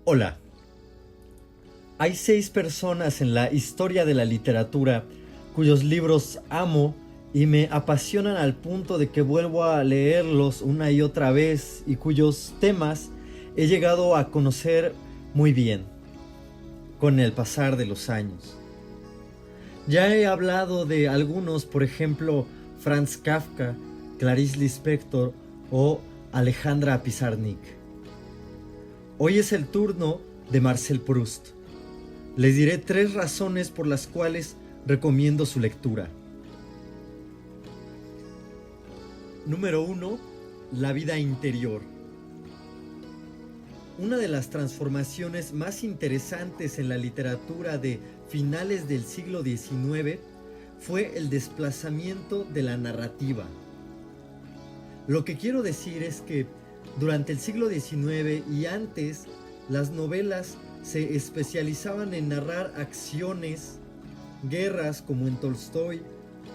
Hola. Hay 6 personas en la historia de la literatura cuyos libros amo y me apasionan al punto de que vuelvo a leerlos una y otra vez y cuyos temas he llegado a conocer muy bien con el pasar de los años. Ya he hablado de algunos, por ejemplo, Franz Kafka, Clarice Lispector o Alejandra Pizarnik. Hoy es el turno de Marcel Proust. Les diré 3 razones por las cuales recomiendo su lectura. Número 1. La vida interior. Una de las transformaciones más interesantes en la literatura de finales del siglo XIX fue el desplazamiento de la narrativa. Lo que quiero decir es que durante el siglo XIX y antes, las novelas se especializaban en narrar acciones, guerras como en Tolstoy,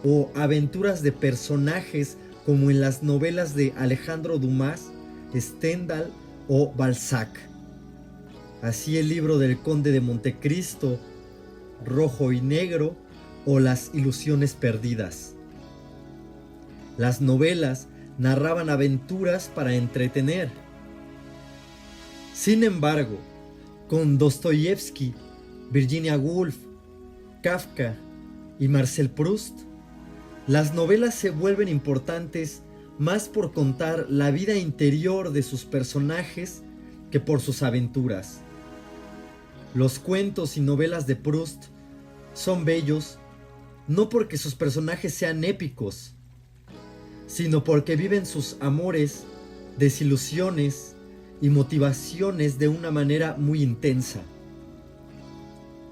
o aventuras de personajes como en las novelas de Alejandro Dumas, Stendhal o Balzac. Así el libro del Conde de Montecristo, Rojo y Negro o Las Ilusiones Perdidas. Las novelas narraban aventuras para entretener. Sin embargo, con Dostoyevsky, Virginia Woolf, Kafka y Marcel Proust, las novelas se vuelven importantes más por contar la vida interior de sus personajes que por sus aventuras. Los cuentos y novelas de Proust son bellos no porque sus personajes sean épicos, sino porque viven sus amores, desilusiones y motivaciones de una manera muy intensa.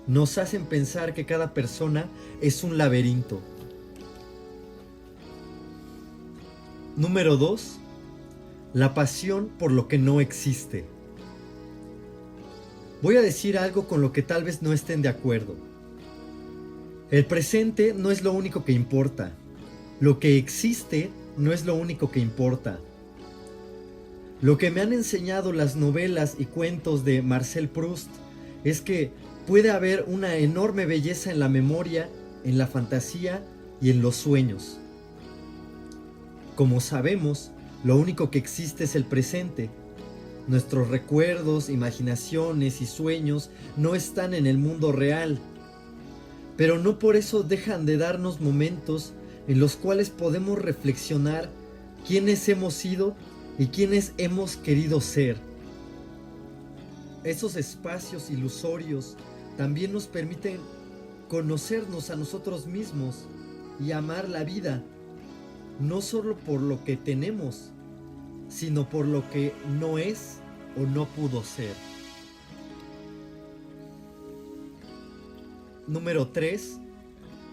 Nos hacen pensar que cada persona es un laberinto. Número 2. La pasión por lo que no existe. Voy a decir algo con lo que tal vez no estén de acuerdo. El presente no es lo único que importa. Lo que existe no es lo único que importa. Lo que me han enseñado las novelas y cuentos de Marcel Proust es que puede haber una enorme belleza en la memoria, en la fantasía y en los sueños. Como sabemos, lo único que existe es el presente. Nuestros recuerdos, imaginaciones y sueños no están en el mundo real. Pero no por eso dejan de darnos momentos en los cuales podemos reflexionar quiénes hemos sido y quiénes hemos querido ser. Esos espacios ilusorios también nos permiten conocernos a nosotros mismos y amar la vida, no solo por lo que tenemos, sino por lo que no es o no pudo ser. Número 3.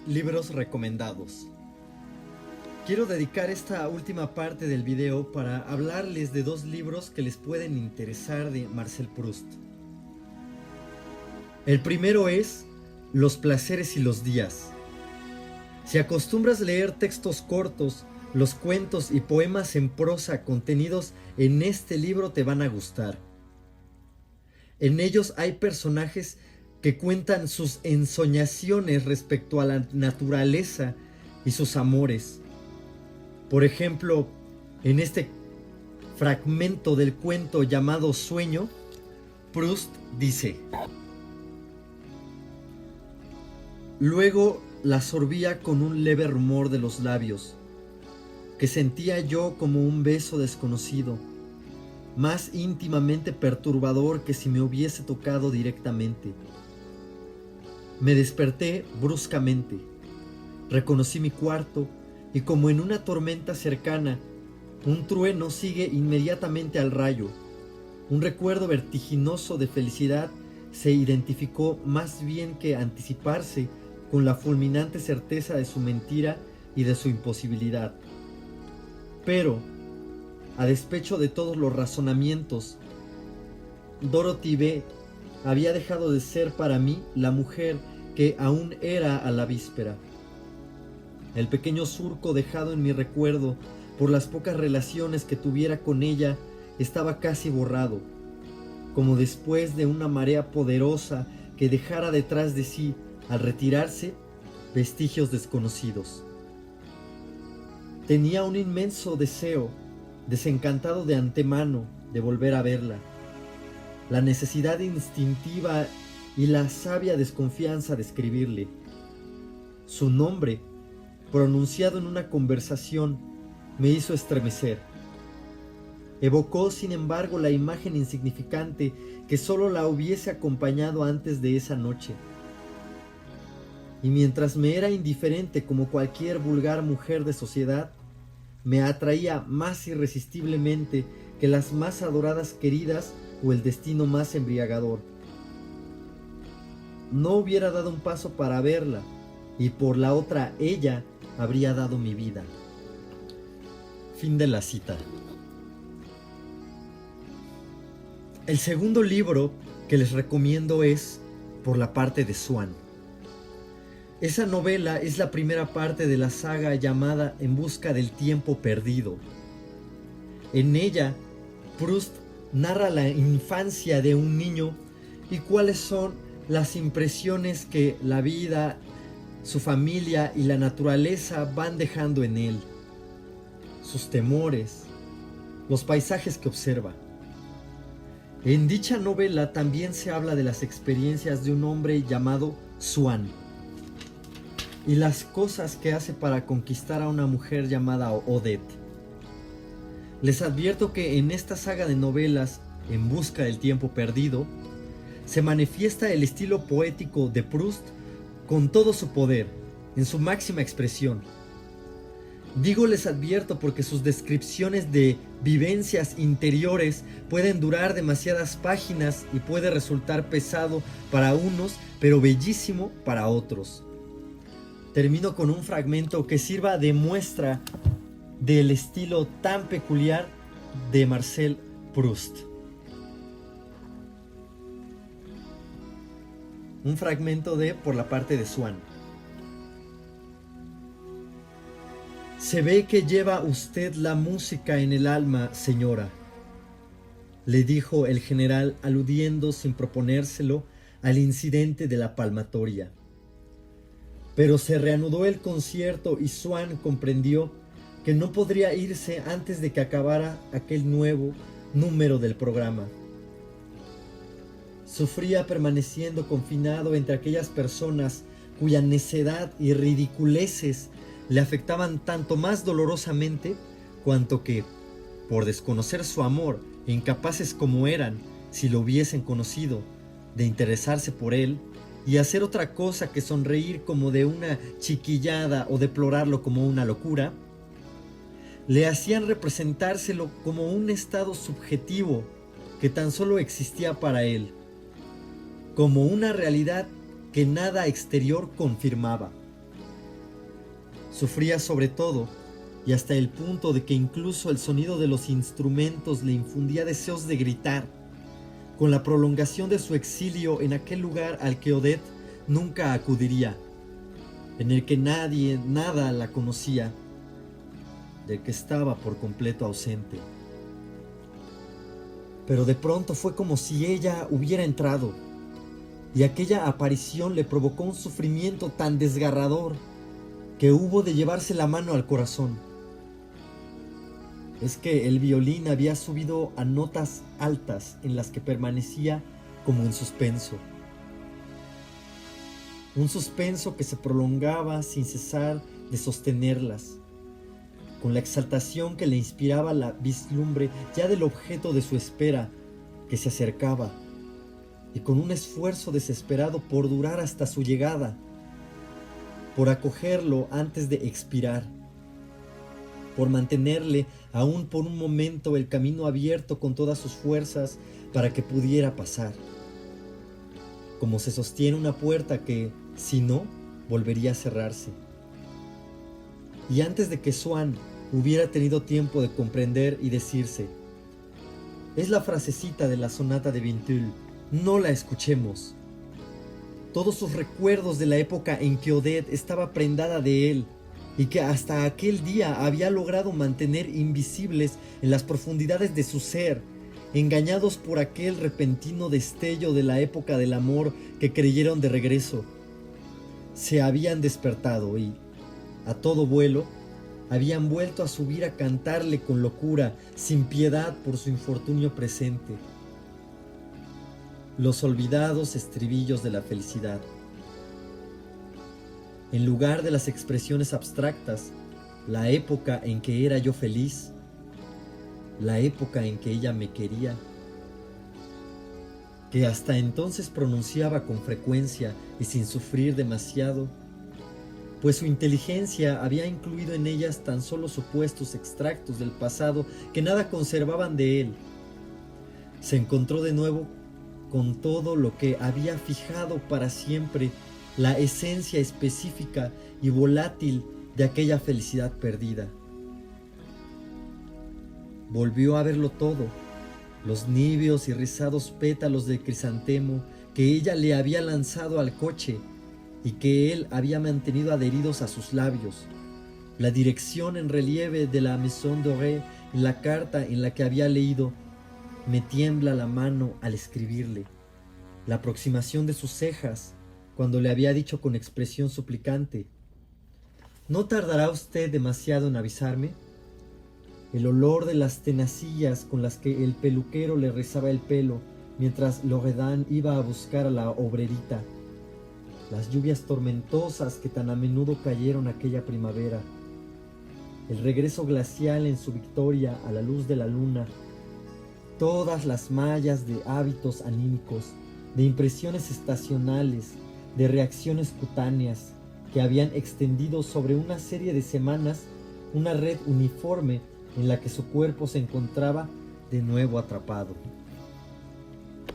Libros recomendados. Quiero dedicar esta última parte del video para hablarles de 2 libros que les pueden interesar de Marcel Proust. El primero es Los placeres y los días. Si acostumbras leer textos cortos, los cuentos y poemas en prosa contenidos en este libro te van a gustar. En ellos hay personajes que cuentan sus ensoñaciones respecto a la naturaleza y sus amores. Por ejemplo, en este fragmento del cuento llamado Sueño, Proust dice: luego la sorbía con un leve rumor de los labios, que sentía yo como un beso desconocido, más íntimamente perturbador que si me hubiese tocado directamente. Me desperté bruscamente, reconocí mi cuarto y como en una tormenta cercana, un trueno sigue inmediatamente al rayo. Un recuerdo vertiginoso de felicidad se identificó más bien que anticiparse con la fulminante certeza de su mentira y de su imposibilidad. Pero, a despecho de todos los razonamientos, Dorothy B. había dejado de ser para mí la mujer que aún era a la víspera. El pequeño surco dejado en mi recuerdo por las pocas relaciones que tuviera con ella estaba casi borrado. como después de una marea poderosa que dejara detrás de sí, al retirarse, vestigios desconocidos. Tenía un inmenso deseo, desencantado de antemano, de volver a verla. La necesidad instintiva y la sabia desconfianza de escribirle. Su nombre, pronunciado en una conversación, me hizo estremecer. Evocó, sin embargo, la imagen insignificante que solo la hubiese acompañado antes de esa noche. Y mientras me era indiferente como cualquier vulgar mujer de sociedad, me atraía más irresistiblemente que las más adoradas queridas o el destino más embriagador. No hubiera dado un paso para verla, y por la otra ella habría dado mi vida. Fin de la cita. El segundo libro que les recomiendo es Por la parte de Swann. Esa novela es la primera parte de la saga llamada En busca del tiempo perdido. En ella, Proust narra la infancia de un niño y cuáles son las impresiones que la vida, su familia y la naturaleza van dejando en él, sus temores, los paisajes que observa. En dicha novela también se habla de las experiencias de un hombre llamado Swann y las cosas que hace para conquistar a una mujer llamada Odette. Les advierto que en esta saga de novelas, En busca del tiempo perdido, se manifiesta el estilo poético de Proust con todo su poder, en su máxima expresión. Digo les advierto porque sus descripciones de vivencias interiores pueden durar demasiadas páginas y puede resultar pesado para unos, pero bellísimo para otros. Termino con un fragmento que sirva de muestra del estilo tan peculiar de Marcel Proust. Un fragmento de Por la parte de Swann. Se ve que lleva usted la música en el alma, señora, le dijo el general aludiendo sin proponérselo al incidente de la palmatoria. Pero se reanudó el concierto y Swann comprendió que no podría irse antes de que acabara aquel nuevo número del programa. Sufría permaneciendo confinado entre aquellas personas cuya necedad y ridiculeces le afectaban tanto más dolorosamente cuanto que, por desconocer su amor e incapaces como eran, si lo hubiesen conocido, de interesarse por él y hacer otra cosa que sonreír como de una chiquillada o deplorarlo como una locura, le hacían representárselo como un estado subjetivo que tan solo existía para él, como una realidad que nada exterior confirmaba. Sufría sobre todo, y hasta el punto de que incluso el sonido de los instrumentos le infundía deseos de gritar, con la prolongación de su exilio en aquel lugar al que Odette nunca acudiría, en el que nadie, nada la conocía, del que estaba por completo ausente. Pero de pronto fue como si ella hubiera entrado, y aquella aparición le provocó un sufrimiento tan desgarrador que hubo de llevarse la mano al corazón. Es que el violín había subido a notas altas en las que permanecía como en suspenso. Un suspenso que se prolongaba sin cesar de sostenerlas, con la exaltación que le inspiraba la vislumbre ya del objeto de su espera que se acercaba, y con un esfuerzo desesperado por durar hasta su llegada, por acogerlo antes de expirar, por mantenerle aún por un momento el camino abierto con todas sus fuerzas para que pudiera pasar, como se sostiene una puerta que, si no, volvería a cerrarse. Y antes de que Swann hubiera tenido tiempo de comprender y decirse: es la frasecita de la sonata de Vinteuil, no la escuchemos. Todos sus recuerdos de la época en que Odette estaba prendada de él y que hasta aquel día había logrado mantener invisibles en las profundidades de su ser, engañados por aquel repentino destello de la época del amor que creyeron de regreso. Se habían despertado y, a todo vuelo, habían vuelto a subir a cantarle con locura, sin piedad por su infortunio presente. Los olvidados estribillos de la felicidad. En lugar de las expresiones abstractas, la época en que era yo feliz, la época en que ella me quería, que hasta entonces pronunciaba con frecuencia y sin sufrir demasiado, pues su inteligencia había incluido en ellas tan solo supuestos extractos del pasado que nada conservaban de él. Se encontró de nuevo con todo lo que había fijado para siempre la esencia específica y volátil de aquella felicidad perdida. Volvió a verlo todo, los niveos y rizados pétalos de crisantemo que ella le había lanzado al coche y que él había mantenido adheridos a sus labios, la dirección en relieve de la Maison Dorée y la carta en la que había leído «Me tiembla la mano al escribirle», la aproximación de sus cejas cuando le había dicho con expresión suplicante «¿No tardará usted demasiado en avisarme?», el olor de las tenacillas con las que el peluquero le rizaba el pelo mientras Loredan iba a buscar a la obrerita, las lluvias tormentosas que tan a menudo cayeron aquella primavera, el regreso glacial en su victoria a la luz de la luna, todas las mallas de hábitos anímicos, de impresiones estacionales, de reacciones cutáneas que habían extendido sobre una serie de semanas una red uniforme en la que su cuerpo se encontraba de nuevo atrapado.